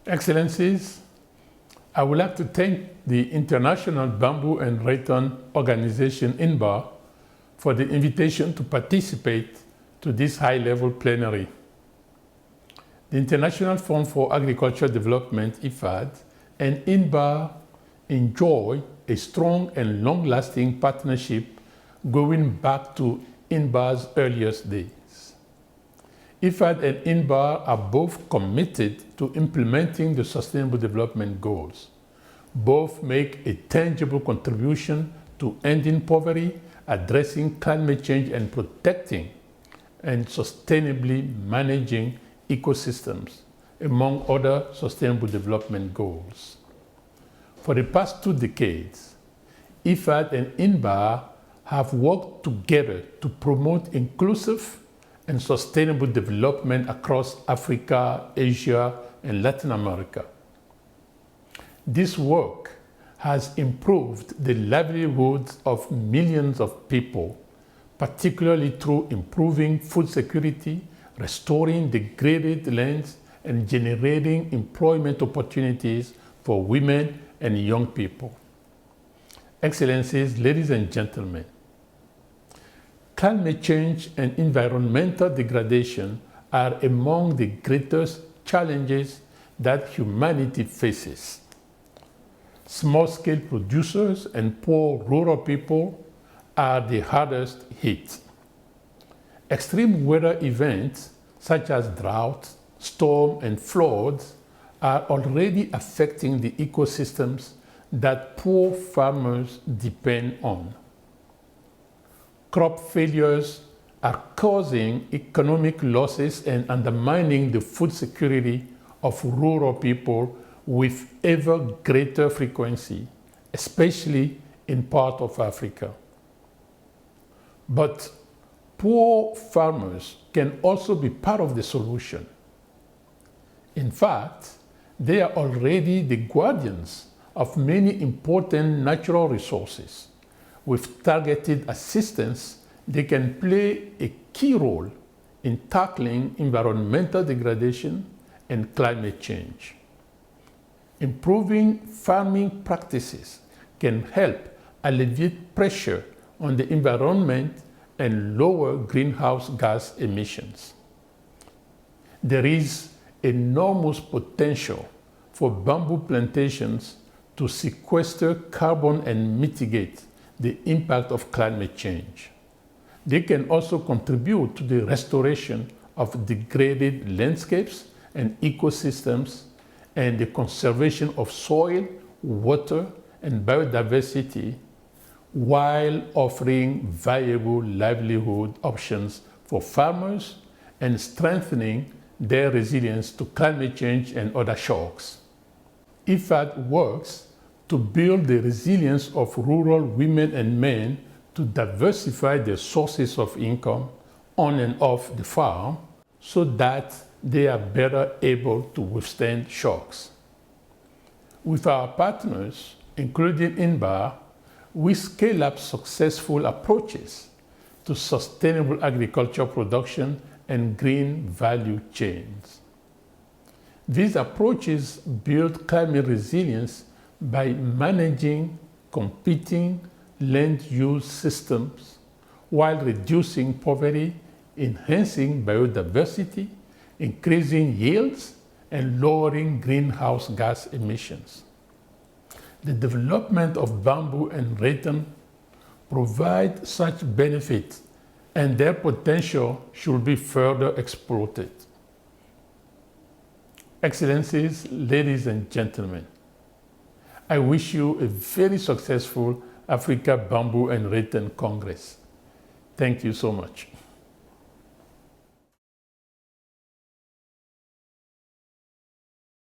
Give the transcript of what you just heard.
Excellencies, I would like to thank the International Bamboo and Rattan Organization INBAR for the invitation to participate to this high-level plenary. The International Fund for Agricultural Development, IFAD, and INBAR enjoy a strong and long-lasting partnership going back to INBAR's earliest days. IFAD and INBAR are both committed to implementing the Sustainable Development Goals. Both make a tangible contribution to ending poverty, addressing climate change, and protecting and sustainably managing ecosystems, among other Sustainable Development Goals. For the past 2 decades, IFAD and INBAR have worked together to promote inclusive and sustainable development across Africa, Asia, and Latin America. This work has improved the livelihoods of millions of people, particularly through improving food security, restoring degraded lands, and generating employment opportunities for women and young people. Excellencies, ladies and gentlemen, climate change and environmental degradation are among the greatest challenges that humanity faces. Small-scale producers and poor rural people are the hardest hit. Extreme weather events such as drought, storm, and floods are already affecting the ecosystems that poor farmers depend on. Crop failures are causing economic losses and undermining the food security of rural people with ever greater frequency, especially in parts of Africa. But poor farmers can also be part of the solution. In fact, they are already the guardians of many important natural resources. With targeted assistance, they can play a key role in tackling environmental degradation and climate change. Improving farming practices can help alleviate pressure on the environment and lower greenhouse gas emissions. There is enormous potential for bamboo plantations to sequester carbon and mitigate the impact of climate change. They can also contribute to the restoration of degraded landscapes and ecosystems and the conservation of soil, water, and biodiversity, while offering viable livelihood options for farmers and strengthening their resilience to climate change and other shocks. IFAD works to build the resilience of rural women and men to diversify their sources of income on and off the farm so that they are better able to withstand shocks. With our partners, including INBAR, we scale up successful approaches to sustainable agriculture production and green value chains. These approaches build climate resilience by managing competing land use systems while reducing poverty, enhancing biodiversity, increasing yields, and lowering greenhouse gas emissions. The development of bamboo and rattan provide such benefits, and their potential should be further exploited. Excellencies, ladies and gentlemen, I wish you a very successful Africa Bamboo and Rattan Congress. Thank you so much.